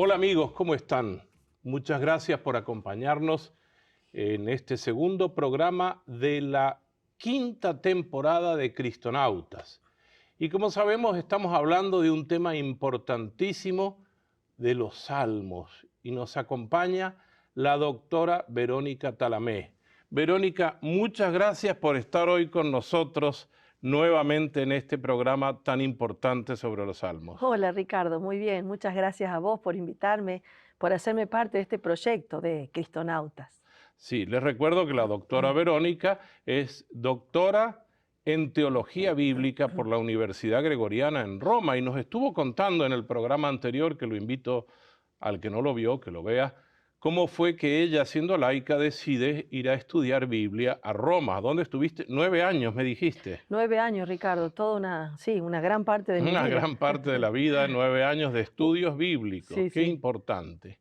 Hola amigos, ¿cómo están? Muchas gracias por acompañarnos en este segundo programa de la quinta temporada de Cristonautas. Y como sabemos, estamos hablando de un tema importantísimo de los Salmos y nos acompaña la doctora Verónica Talamé. Verónica, muchas gracias por estar hoy con nosotros nuevamente en este programa tan importante sobre los Salmos. Hola Ricardo, muy bien. Muchas gracias a vos por invitarme, por hacerme parte de este proyecto de Cristonautas. Sí, les recuerdo que la doctora Verónica es doctora en Teología Bíblica por la Universidad Gregoriana en Roma y nos estuvo contando en el programa anterior, que lo invito al que no lo vio, que lo vea, cómo fue que ella, siendo laica, decide ir a estudiar Biblia a Roma. ¿Dónde estuviste? 9 años, me dijiste. 9 años, Ricardo, toda una gran parte de mi Una vida. gran parte de la vida, 9 años de estudios bíblicos. Sí, Qué sí. importante.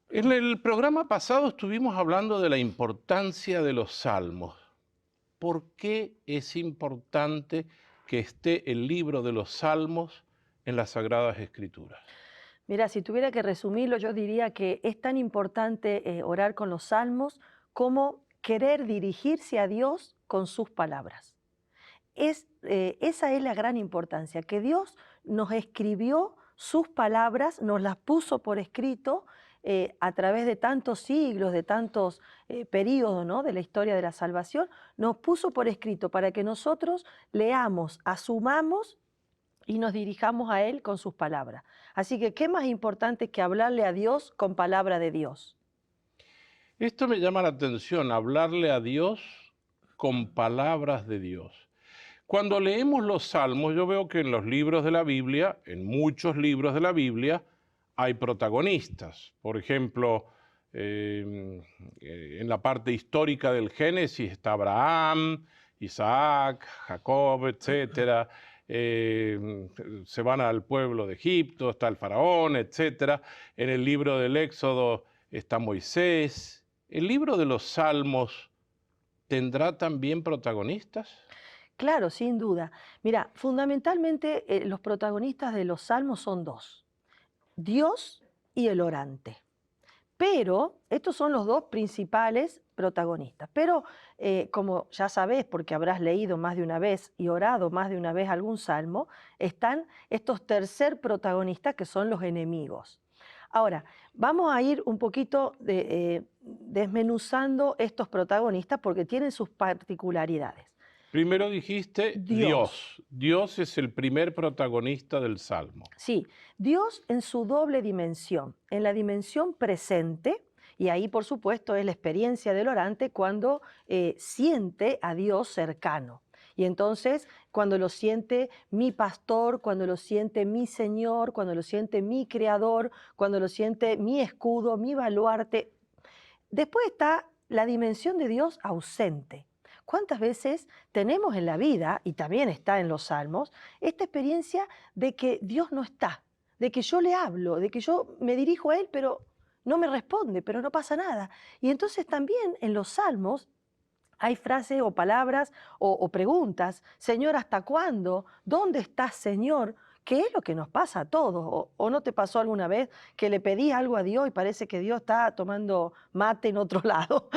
En el programa pasado estuvimos hablando de la importancia de los salmos. ¿Por qué es importante que esté el libro de los salmos en las Sagradas Escrituras? Mira, si tuviera que resumirlo, yo diría que es tan importante orar con los salmos como querer dirigirse a Dios con sus palabras. Esa es la gran importancia, que Dios nos escribió sus palabras, nos las puso por escrito a través de tantos siglos, de tantos periodos, ¿no?, de la historia de la salvación, nos puso por escrito para que nosotros leamos, asumamos y nos dirijamos a Él con sus palabras. Así que, ¿qué más importante que hablarle a Dios con palabra de Dios? Esto me llama la atención, hablarle a Dios con palabras de Dios. Cuando leemos los salmos, yo veo que en los libros de la Biblia, en muchos libros de la Biblia, hay protagonistas. Por ejemplo, en la parte histórica del Génesis está Abraham, Isaac, Jacob, etc. Se van al pueblo de Egipto, está el faraón, etc. En el libro del Éxodo está Moisés. ¿El libro de los Salmos tendrá también protagonistas? Claro, sin duda. Mira, fundamentalmente los protagonistas de los salmos son dos: Dios y el orante. Pero estos son los dos principales protagonistas. Pero como ya sabés, porque habrás leído más de una vez y orado más de una vez algún salmo, están estos tercer protagonistas que son los enemigos. Ahora, vamos a ir un poquito desmenuzando estos protagonistas porque tienen sus particularidades. Primero dijiste Dios. Dios. Dios es el primer protagonista del Salmo. Sí, Dios en su doble dimensión, en la dimensión presente, y ahí por supuesto es la experiencia del orante cuando siente a Dios cercano. Y entonces cuando lo siente mi pastor, cuando lo siente mi Señor, cuando lo siente mi Creador, cuando lo siente mi escudo, mi baluarte. Después está la dimensión de Dios ausente. ¿Cuántas veces tenemos en la vida, y también está en los salmos, esta experiencia de que Dios no está, de que yo le hablo, de que yo me dirijo a Él, pero no me responde, pero no pasa nada? Y entonces también en los salmos hay frases o palabras o preguntas: Señor, ¿hasta cuándo? ¿Dónde estás, Señor? ¿Qué es lo que nos pasa a todos? ¿O no te pasó alguna vez que le pedís algo a Dios y parece que Dios está tomando mate en otro lado?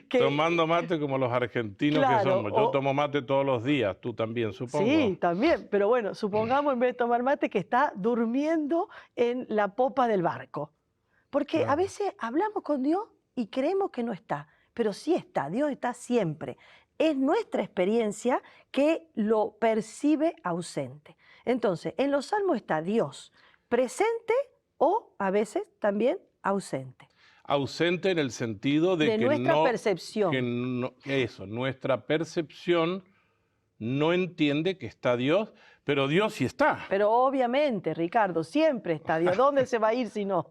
Tomando mate como los argentinos que Claro, somos. Yo tomo mate todos los días, tú también, supongo. sí, también, pero bueno, supongamos en vez de tomar mate que está durmiendo en la popa del barco. Porque a Claro. veces hablamos con Dios y creemos que no está, pero sí está, Dios está siempre. Es nuestra experiencia que lo percibe ausente. Entonces, en los salmos está Dios presente o a veces también ausente. Ausente en el sentido de que nuestra percepción. Nuestra percepción no entiende que está Dios, pero Dios sí está. Pero obviamente, Ricardo, siempre está Dios. ¿A dónde se va a ir si no?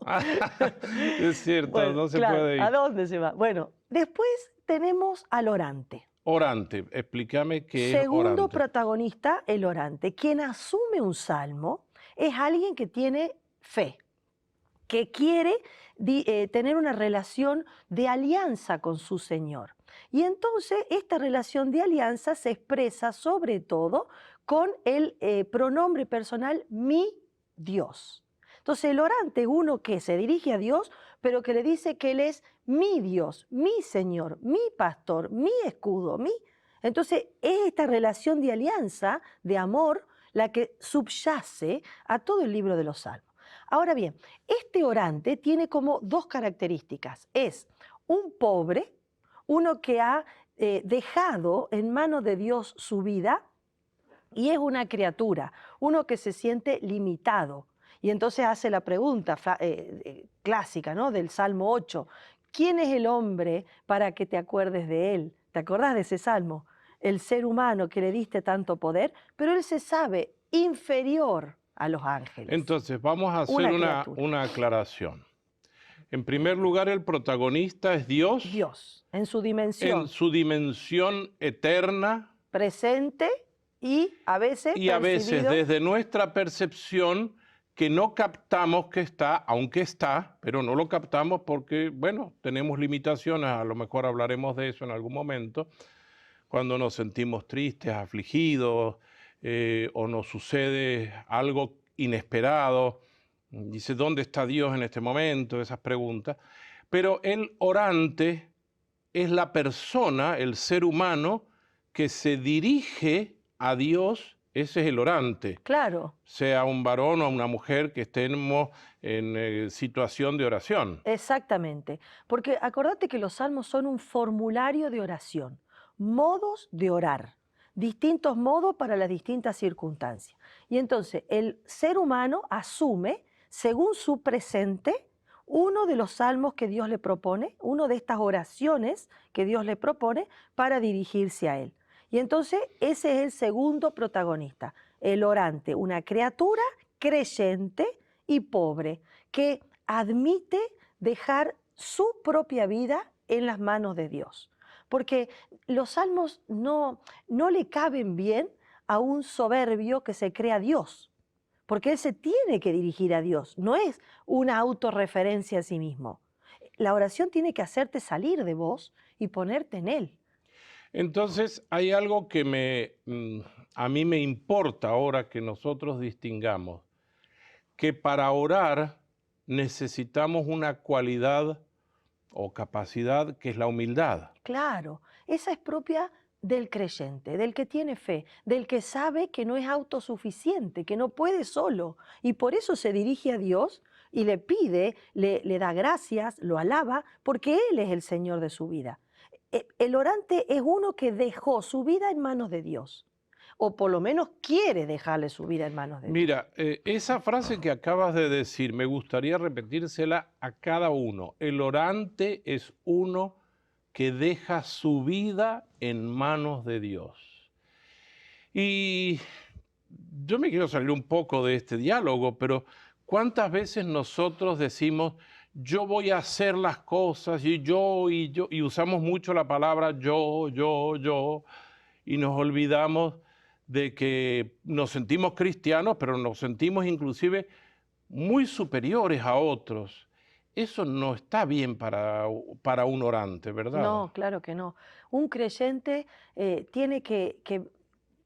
Es cierto, Bueno, no se claro, puede ir. ¿a dónde se va? Bueno, después tenemos al orante. Orante, explícame qué es Segundo orante. protagonista, el orante. Quien asume un salmo es alguien que tiene fe, que quiere tener una relación de alianza con su Señor. Y entonces esta relación de alianza se expresa sobre todo con el pronombre personal mi Dios. Entonces el orante es uno que se dirige a Dios, pero que le dice que Él es mi Dios, mi Señor, mi pastor, mi escudo, mi... Entonces es esta relación de alianza, de amor, la que subyace a todo el libro de los Salmos. Ahora bien, este orante tiene como dos características. Es un pobre, uno que ha dejado en manos de Dios su vida, y es una criatura, uno que se siente limitado. Y entonces hace la pregunta clásica, ¿no?, del Salmo 8. ¿Quién es el hombre para que te acuerdes de él? ¿Te acordás de ese salmo? El ser humano que le diste tanto poder, pero él se sabe inferior a los ángeles. Entonces, vamos a hacer una aclaración. En primer lugar, el protagonista es Dios. Dios, en su dimensión. En su dimensión eterna. Presente y a veces y a veces desde nuestra percepción que no captamos que está, aunque está, pero no lo captamos porque, bueno, tenemos limitaciones, a lo mejor hablaremos de eso en algún momento, cuando nos sentimos tristes, afligidos, o nos sucede algo inesperado. Dice, ¿dónde está Dios en este momento? Esas preguntas. Pero el orante es la persona, el ser humano, que se dirige a Dios. Ese es el orante. Claro. Sea un varón o una mujer que estemos en situación de oración. Exactamente. Porque acordate que los salmos son un formulario de oración, modos de orar, distintos modos para las distintas circunstancias. Y entonces el ser humano asume, según su presente, uno de los salmos que Dios le propone, una de estas oraciones que Dios le propone para dirigirse a Él. Y entonces ese es el segundo protagonista, el orante, una criatura creyente y pobre, que admite dejar su propia vida en las manos de Dios. Porque los salmos no le caben bien a un soberbio que se crea Dios, porque él se tiene que dirigir a Dios, no es una autorreferencia a sí mismo. La oración tiene que hacerte salir de vos y ponerte en Él. Entonces hay algo que a mí me importa ahora que nosotros distingamos, que para orar necesitamos una cualidad o capacidad que es la humildad. Claro, esa es propia del creyente, del que tiene fe, del que sabe que no es autosuficiente, que no puede solo, y por eso se dirige a Dios y le pide, le da gracias, lo alaba, porque Él es el Señor de su vida. El orante es uno que dejó su vida en manos de Dios, o por lo menos quiere dejarle su vida en manos de Dios. Mira, esa frase que acabas de decir, me gustaría repetírsela a cada uno. El orante es uno que deja su vida en manos de Dios. Y yo me quiero salir un poco de este diálogo, pero ¿cuántas veces nosotros decimos, yo voy a hacer las cosas y yo, y usamos mucho la palabra yo, y nos olvidamos de que nos sentimos cristianos, pero nos sentimos inclusive muy superiores a otros? Eso no está bien para un orante, ¿verdad? No, claro que no. Un creyente tiene que,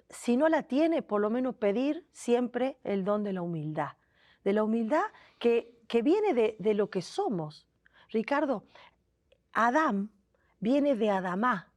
si no la tiene, por lo menos pedir siempre el don de la humildad que viene de lo que somos. Ricardo, Adán viene de Adamá.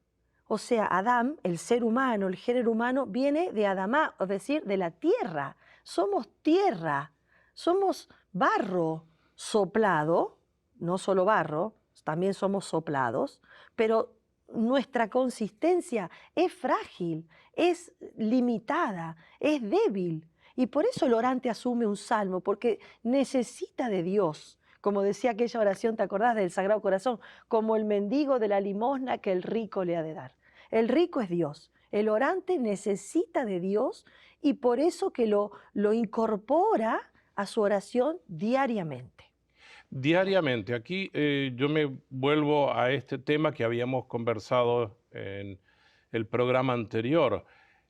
O sea, Adán, el ser humano, el género humano, viene de Adamá, es decir, de la tierra. Somos tierra, somos barro soplado, no solo barro, también somos soplados, pero nuestra consistencia es frágil, es limitada, es débil. Y por eso el orante asume un salmo, porque necesita de Dios. Como decía aquella oración, ¿te acordás del Sagrado Corazón? Como el mendigo de la limosna que el rico le ha de dar. El rico es Dios. El orante necesita de Dios y por eso que lo incorpora a su oración diariamente. Diariamente. Aquí yo me vuelvo a este tema que habíamos conversado en el programa anterior.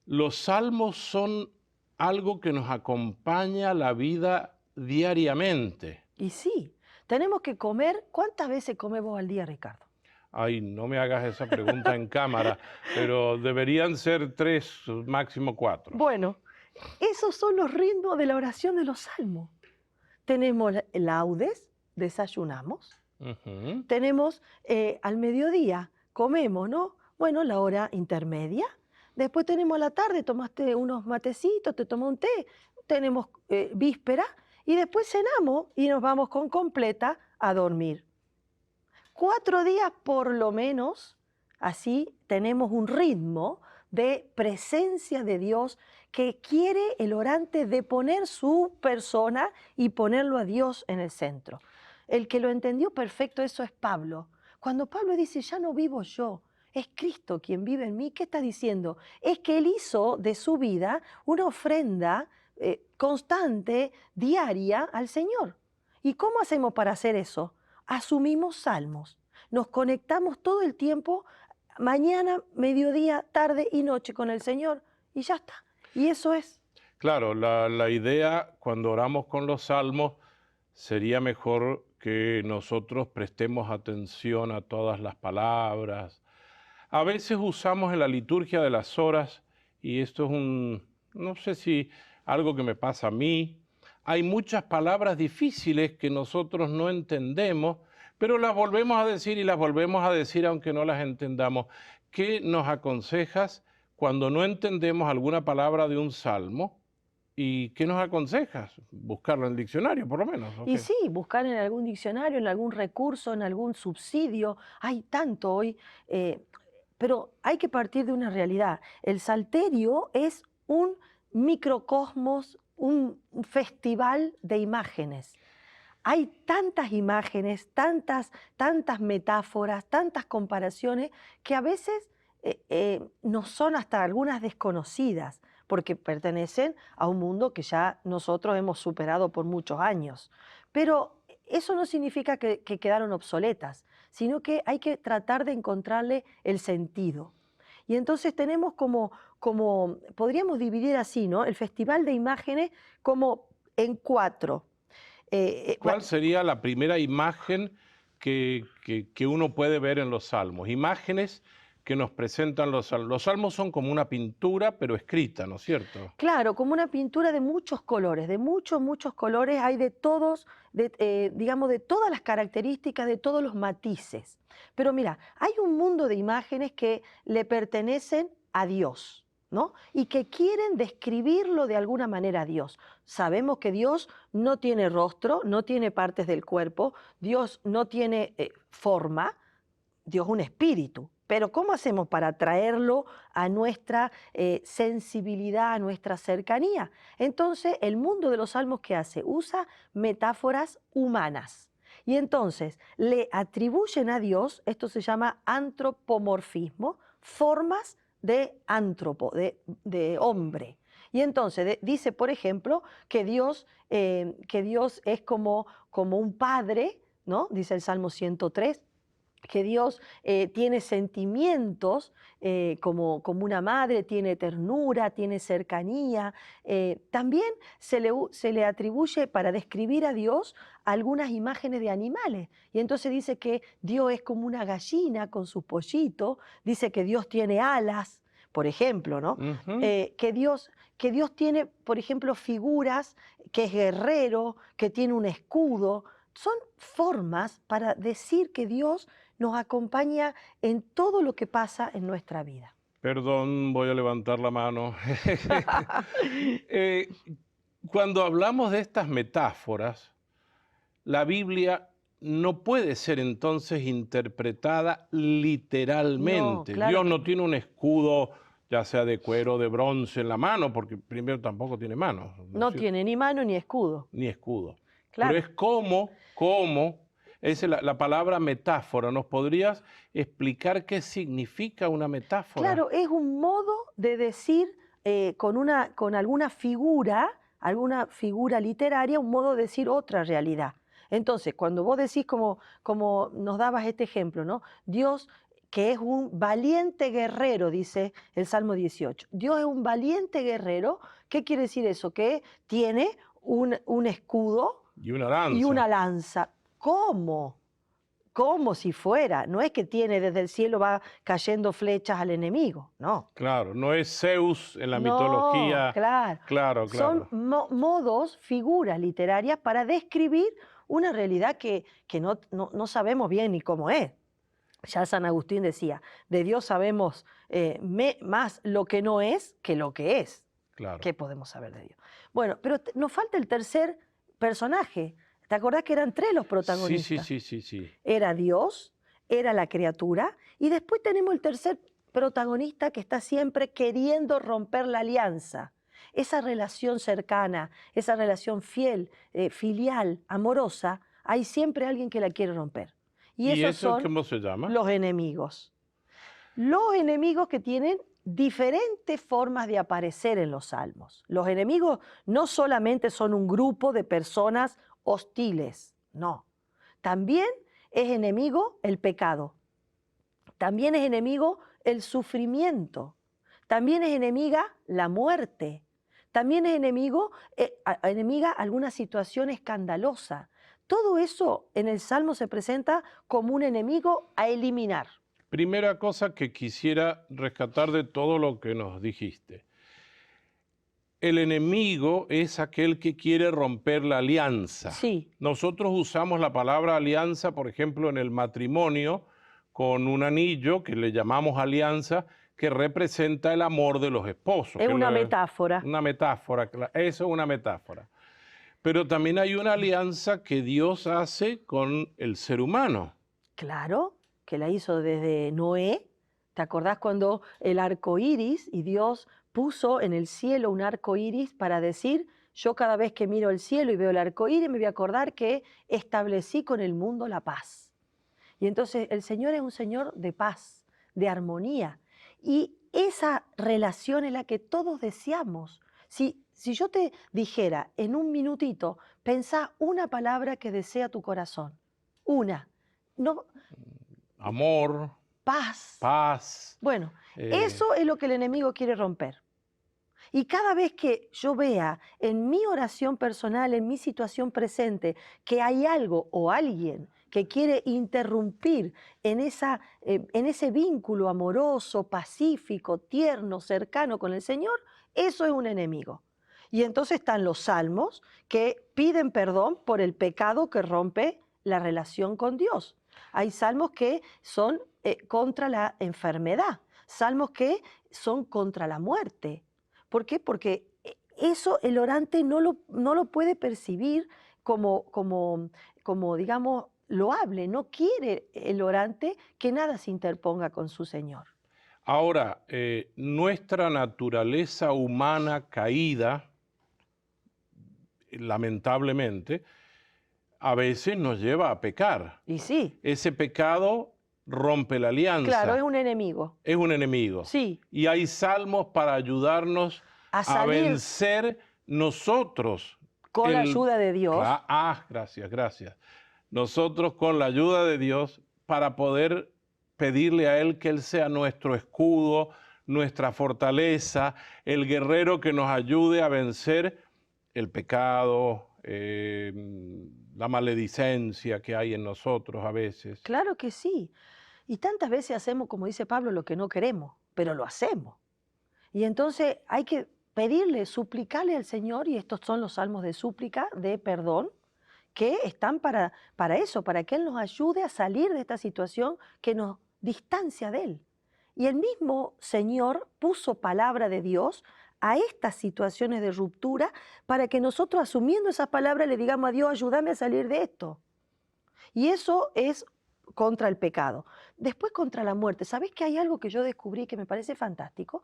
Los salmos son algo que nos acompaña la vida diariamente. Y sí, tenemos que comer. ¿Cuántas veces comes vos al día, Ricardo? Ay, no me hagas esa pregunta en cámara, pero deberían ser 3, máximo 4. Bueno, esos son los ritmos de la oración de los salmos. tenemos laudes, desayunamos, Ujú. tenemos al mediodía, comemos, ¿no? Bueno, la hora intermedia. Después tenemos a la tarde, tomaste unos matecitos, te tomó un té, tenemos víspera y después cenamos y nos vamos con completa a dormir. 4 días por lo menos, así tenemos un ritmo de presencia de Dios que quiere el orante deponer su persona y ponerlo a Dios en el centro. El que lo entendió perfecto eso es Pablo. Cuando Pablo dice, ya no vivo yo, es Cristo quien vive en mí, ¿qué está diciendo? Es que él hizo de su vida una ofrenda constante, diaria al Señor. ¿Y cómo hacemos para hacer eso? Asumimos salmos, nos conectamos todo el tiempo, mañana, mediodía, tarde y noche con el Señor y ya está. Y eso es. Claro, la idea cuando oramos con los salmos sería mejor que nosotros prestemos atención a todas las palabras. A veces usamos en la liturgia de las horas, y esto es no sé si algo que me pasa a mí, hay muchas palabras difíciles que nosotros no entendemos, pero las volvemos a decir y las volvemos a decir aunque no las entendamos. ¿Qué nos aconsejas cuando no entendemos alguna palabra de un salmo? ¿Y qué nos aconsejas? Buscarlo en el diccionario, por lo menos. ¿O Y qué? sí, buscar en algún diccionario, en algún recurso, en algún subsidio. Hay tanto hoy, pero hay que partir de una realidad. El salterio es un microcosmos, un festival de imágenes. Hay tantas imágenes, tantas metáforas, tantas comparaciones que a veces nos son hasta algunas desconocidas, porque pertenecen a un mundo que ya nosotros hemos superado por muchos años. Pero eso no significa que quedaron obsoletas, sino que hay que tratar de encontrarle el sentido. Y entonces tenemos podríamos dividir así, ¿no? El Festival de Imágenes como en 4. ¿Cuál sería la primera imagen que uno puede ver en los salmos? Imágenes que nos presentan los salmos. Los salmos son como una pintura, pero escrita, ¿no es cierto? Claro, como una pintura de muchos colores, de muchos colores, hay de todos, digamos, de todas las características, de todos los matices. Pero mira, hay un mundo de imágenes que le pertenecen a Dios, ¿no? Y que quieren describirlo de alguna manera a Dios. Sabemos que Dios no tiene rostro, no tiene partes del cuerpo, Dios no tiene forma, Dios es un espíritu. Pero ¿cómo hacemos para traerlo a nuestra sensibilidad, a nuestra cercanía? Entonces, el mundo de los salmos, ¿qué hace? Usa metáforas humanas. Y entonces le atribuyen a Dios, esto se llama antropomorfismo, formas de antropo, de hombre. Y entonces dice, por ejemplo, que Dios es como un padre, ¿no? Dice el Salmo 103, que Dios tiene sentimientos como una madre, tiene ternura, tiene cercanía. También se le atribuye para describir a Dios algunas imágenes de animales. Y entonces dice que Dios es como una gallina con su pollito, dice que Dios tiene alas, por ejemplo, ¿no? Ujú. Que Dios tiene, por ejemplo, figuras, que es guerrero, que tiene un escudo. Son formas para decir que Dios nos acompaña en todo lo que pasa en nuestra vida. Perdón, voy a levantar la mano. Eh, Cuando hablamos de estas metáforas, la Biblia no puede ser entonces interpretada No, literalmente. claro Dios que no no. tiene un escudo, ya sea de cuero o de bronce, en la mano, porque primero tampoco tiene manos, ¿no es No cierto? tiene ni mano ni escudo. Ni escudo. Pero Claro. es esa es la palabra metáfora. ¿Nos podrías explicar qué significa una metáfora? Claro, es un modo de decir con alguna figura literaria, un modo de decir otra realidad. Entonces, cuando vos decís como nos dabas este ejemplo, ¿no? Dios que es un valiente guerrero, dice el Salmo 18. Dios es un valiente guerrero. ¿Qué quiere decir eso? Que tiene un escudo Y una y lanza. una lanza. ¿Cómo? como si fuera. No es que tiene desde el cielo va cayendo flechas al enemigo, no. Claro, no es Zeus en la No, mitología. claro. Claro, Son claro. modos, figuras literarias para describir una realidad que no sabemos bien ni cómo es. Ya San Agustín decía, de Dios sabemos más lo que no es que lo que es. Claro. ¿Qué podemos saber de Dios? Bueno, pero nos falta el tercer personaje. ¿Te acordás que eran tres los protagonistas? Sí. Era Dios, era la criatura, y después tenemos el tercer protagonista que está siempre queriendo romper la alianza. Esa relación cercana, esa relación fiel, filial, amorosa, hay siempre alguien que la quiere romper. Y ¿Y esos eso son cómo se llama? los enemigos. Los enemigos que tienen diferentes formas de aparecer en los salmos. Los enemigos no solamente son un grupo de personas hostiles, no. También es enemigo el pecado. También es enemigo el sufrimiento. También es enemiga la muerte. También es enemiga alguna situación escandalosa. Todo eso en el Salmo se presenta como un enemigo a eliminar. Primera cosa que quisiera rescatar de todo lo que nos dijiste. El enemigo es aquel que quiere romper la alianza. Sí. Nosotros usamos la palabra alianza, por ejemplo, en el matrimonio, con un anillo que le llamamos alianza, que representa el amor de los esposos. Es una metáfora. Una metáfora, eso es una metáfora. Pero también hay una alianza que Dios hace con el ser humano. Claro, que la hizo desde Noé. ¿Te acordás cuando el arco iris y Dios puso en el cielo un arco iris para decir, yo cada vez que miro el cielo y veo el arco iris me voy a acordar que establecí con el mundo la paz? Y entonces el Señor es un Señor de paz, de armonía. Y esa relación es la que todos deseamos. Si yo te dijera en un minutito, pensá una palabra que desea tu corazón. Una. No, Amor, paz. paz. Bueno, eso es lo que el enemigo quiere romper. Y cada vez que yo vea en mi oración personal, en mi situación presente, que hay algo o alguien que quiere interrumpir en ese vínculo amoroso, pacífico, tierno, cercano con el Señor, eso es un enemigo. Y entonces están los salmos que piden perdón por el pecado que rompe la relación con Dios. Hay salmos que son contra la enfermedad, salmos que son contra la muerte. ¿Por qué? Porque eso el orante no lo puede percibir como digamos, loable. No quiere el orante que nada se interponga con su Señor. Ahora, nuestra naturaleza humana caída, lamentablemente, a veces nos lleva a pecar. Y sí. Ese pecado rompe la alianza. Claro, es un enemigo. Es un enemigo. Sí. Y hay salmos para ayudarnos a vencer nosotros. Con la ayuda de Dios. Gracias. Nosotros con la ayuda de Dios para poder pedirle a Él que Él sea nuestro escudo, nuestra fortaleza, el guerrero que nos ayude a vencer el pecado, la maledicencia que hay en nosotros a veces. Claro que sí. Y tantas veces hacemos, como dice Pablo, lo que no queremos, pero lo hacemos. Y entonces hay que pedirle, suplicarle al Señor, y estos son los salmos de súplica, de perdón, que están para eso, para que Él nos ayude a salir de esta situación que nos distancia de Él. Y el mismo Señor puso palabra de Dios a estas situaciones de ruptura para que nosotros, asumiendo esas palabras, le digamos a Dios, ayúdame a salir de esto. Y eso es contra el pecado. Después contra la muerte. ¿Sabés que hay algo que yo descubrí que me parece fantástico?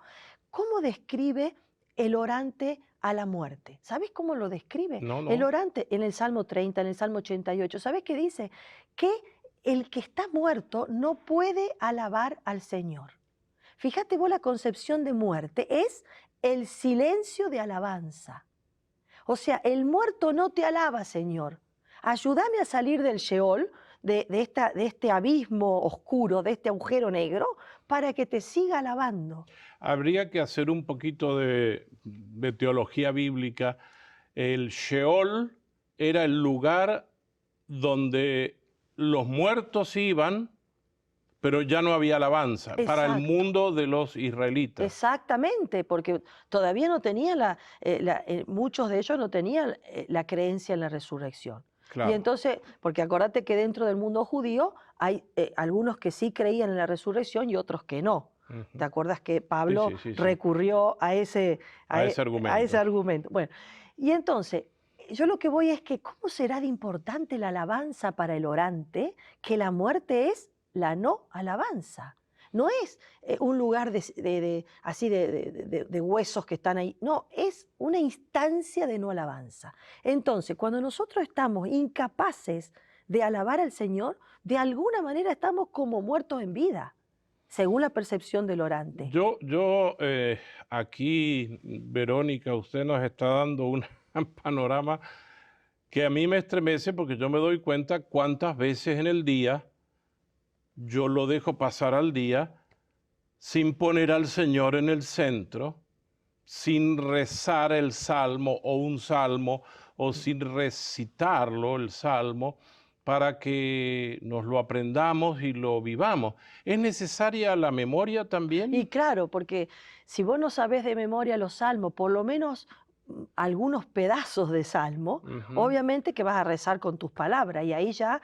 ¿Cómo describe el orante a la muerte? ¿Sabés cómo lo describe? No. El orante en el Salmo 30, en el Salmo 88. ¿Sabés qué dice? Que el que está muerto no puede alabar al Señor. Fíjate vos, la concepción de muerte es el silencio de alabanza. O sea, el muerto no te alaba, Señor. Ayúdame a salir del Sheol, de este abismo oscuro, de este agujero negro, para que te siga alabando. Habría que hacer un poquito de teología bíblica. El Sheol era el lugar donde los muertos iban, pero ya no había alabanza para el Exacto. mundo de los israelitas. Exactamente, porque todavía no tenían muchos de ellos no tenían la creencia en la resurrección. Y Claro. entonces, porque acuérdate que dentro del mundo judío hay algunos que sí creían en la resurrección y otros que no. Ujú. ¿Te acuerdas que Sí, Pablo sí. recurrió a ese Ese a ese argumento. argumento? Bueno, y entonces, yo lo que voy es que cómo será de importante la alabanza para el orante, que la muerte es la no alabanza. No es un lugar así de huesos que están ahí. No, es una instancia de no alabanza. Entonces, cuando nosotros estamos incapaces de alabar al Señor, de alguna manera estamos como muertos en vida, según la percepción del orante. Aquí, Verónica, usted nos está dando un panorama que a mí me estremece porque yo me doy cuenta cuántas veces en el día yo lo dejo pasar al día sin poner al Señor en el centro, sin rezar el salmo o un salmo, o sin recitarlo, el salmo, para que nos lo aprendamos y lo vivamos. ¿Es necesaria la memoria Y también? claro, porque si vos no sabés de memoria los salmos, por lo menos algunos pedazos de salmo, Ujú. obviamente que vas a rezar con tus palabras y ahí ya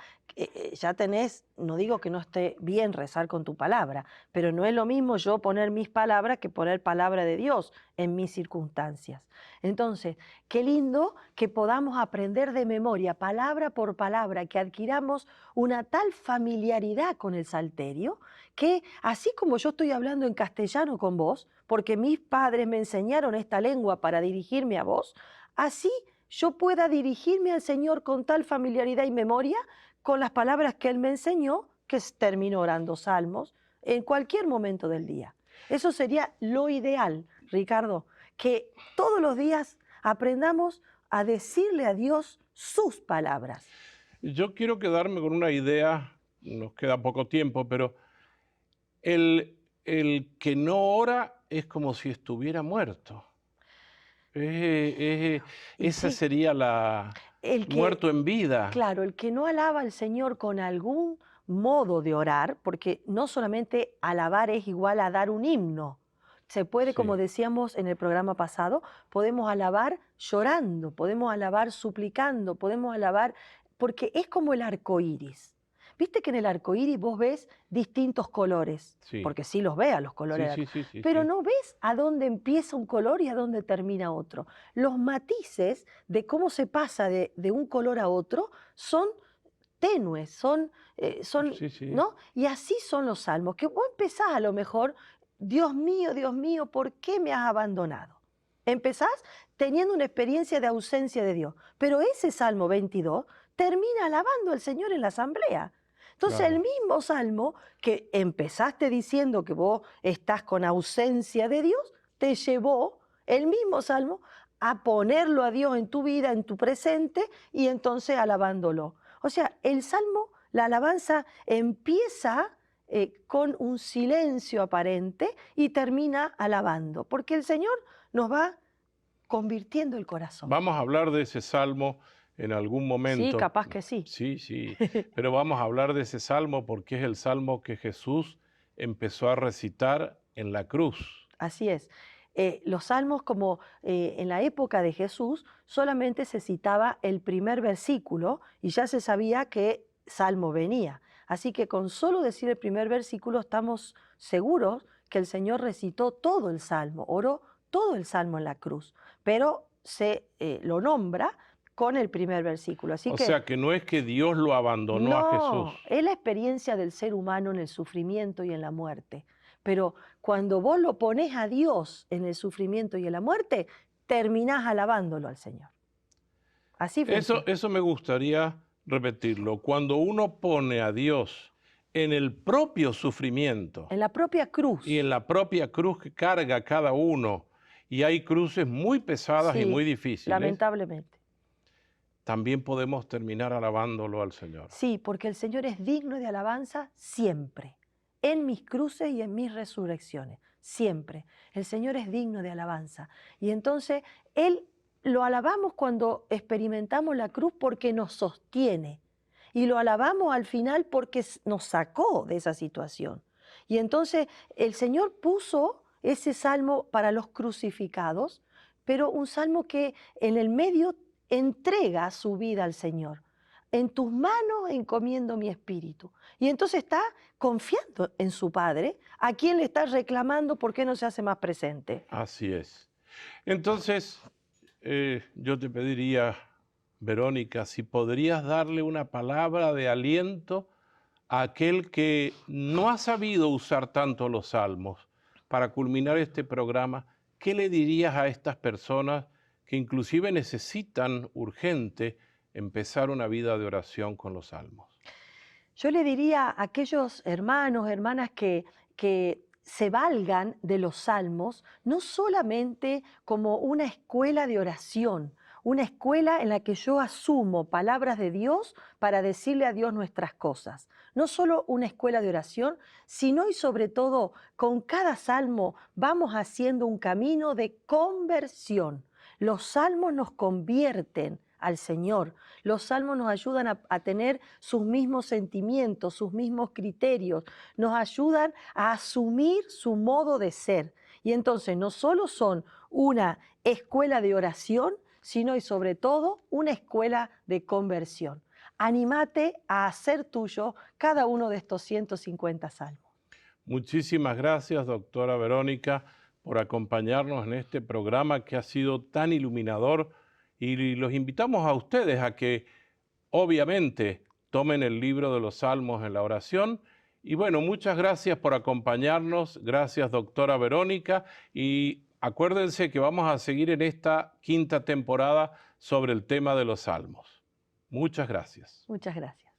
tenés, no digo que no esté bien rezar con tu palabra, pero no es lo mismo yo poner mis palabras que poner palabra de Dios en mis circunstancias. Entonces, qué lindo que podamos aprender de memoria, palabra por palabra, que adquiramos una tal familiaridad con el salterio, que así como yo estoy hablando en castellano con vos, porque mis padres me enseñaron esta lengua para dirigirme a vos, así yo pueda dirigirme al Señor con tal familiaridad y memoria con las palabras que Él me enseñó, que termino orando salmos en cualquier momento del día. Eso sería lo ideal, Ricardo, que todos los días aprendamos a decirle a Dios sus palabras. Yo quiero quedarme con una idea, nos queda poco tiempo, pero el que no ora es como si estuviera muerto. Y Esa sí, sería la el que muerto en vida. claro, el que no alaba al Señor con algún modo de orar, porque no solamente alabar es igual a dar un himno. Se puede, como Sí. decíamos en el programa pasado, podemos alabar llorando, podemos alabar suplicando, podemos alabar, porque es como el arco iris. Viste que en el arco iris vos ves distintos colores, Sí, porque sí los ves a los colores sí, del sí, arco, sí, sí, pero sí. no ves a dónde empieza un color y a dónde termina otro. Los matices de cómo se pasa de un color a otro son tenues, son, Sí, sí. ¿no? Y así son los salmos, que vos empezás a lo mejor, Dios mío, ¿por qué me has abandonado? Empezás teniendo una experiencia de ausencia de Dios, pero ese Salmo 22 termina alabando al Señor en la asamblea. Entonces el Claro. mismo salmo que empezaste diciendo que vos estás con ausencia de Dios, te llevó el mismo salmo a ponerlo a Dios en tu vida, en tu presente, y entonces alabándolo. O sea, el salmo, la alabanza empieza con un silencio aparente y termina alabando, porque el Señor nos va convirtiendo el corazón. Vamos a hablar de ese salmo en algún Sí, momento. capaz que sí. Sí, sí, pero vamos a hablar de ese salmo porque es el salmo que Jesús empezó a recitar en la cruz. Así es. Los salmos, como en la época de Jesús, solamente se citaba el primer versículo y ya se sabía que salmo venía. Así que con solo decir el primer versículo estamos seguros que el Señor recitó todo el salmo, oró todo el salmo en la cruz, pero se lo nombra con el primer versículo. Así O que sea que no es que Dios lo abandonó a Jesús. no, es la experiencia del ser humano en el sufrimiento y en la muerte. Pero cuando vos lo pones a Dios en el sufrimiento y en la muerte, terminás alabándolo al Señor. Así funciona. Eso me gustaría repetirlo. Cuando uno pone a Dios en el propio sufrimiento En la propia y cruz, en la propia cruz que carga cada uno, y hay cruces muy pesadas y muy sí, difíciles, lamentablemente. también podemos terminar alabándolo al Señor. Sí, porque el Señor es digno de alabanza siempre, en mis cruces y en mis resurrecciones, siempre. El Señor es digno de alabanza. Y entonces Él lo alabamos cuando experimentamos la cruz porque nos sostiene. y lo alabamos al final porque nos sacó de esa situación. Y entonces el Señor puso ese salmo para los crucificados, pero un salmo que en el medio entrega su vida al Señor. En tus manos encomiendo mi espíritu. Y entonces está confiando en su Padre, a quien le está reclamando por qué no se hace más presente. Así es. Entonces, yo te pediría, Verónica, si podrías darle una palabra de aliento a aquel que no ha sabido usar tanto los salmos para culminar este programa. ¿Qué le dirías a estas personas que inclusive necesitan urgente empezar una vida de oración con los salmos? Yo le diría a aquellos hermanos, hermanas que se valgan de los salmos, no solamente como una escuela de oración, una escuela en la que yo asumo palabras de Dios para decirle a Dios nuestras cosas. No solo una escuela de oración, sino y sobre todo con cada salmo vamos haciendo un camino de conversión. Los salmos nos convierten al Señor. Los salmos nos ayudan a tener sus mismos sentimientos, sus mismos criterios, nos ayudan a asumir su modo de ser. Y entonces no solo son una escuela de oración, sino y sobre todo una escuela de conversión. Anímate a hacer tuyo cada uno de estos 150 salmos. Muchísimas gracias, doctora Verónica, por acompañarnos en este programa que ha sido tan iluminador, y los invitamos a ustedes a que obviamente tomen el libro de los Salmos en la oración. Y bueno, muchas gracias por acompañarnos, gracias doctora Verónica, y acuérdense que vamos a seguir en esta quinta temporada sobre el tema de los Salmos. Muchas gracias. Muchas gracias.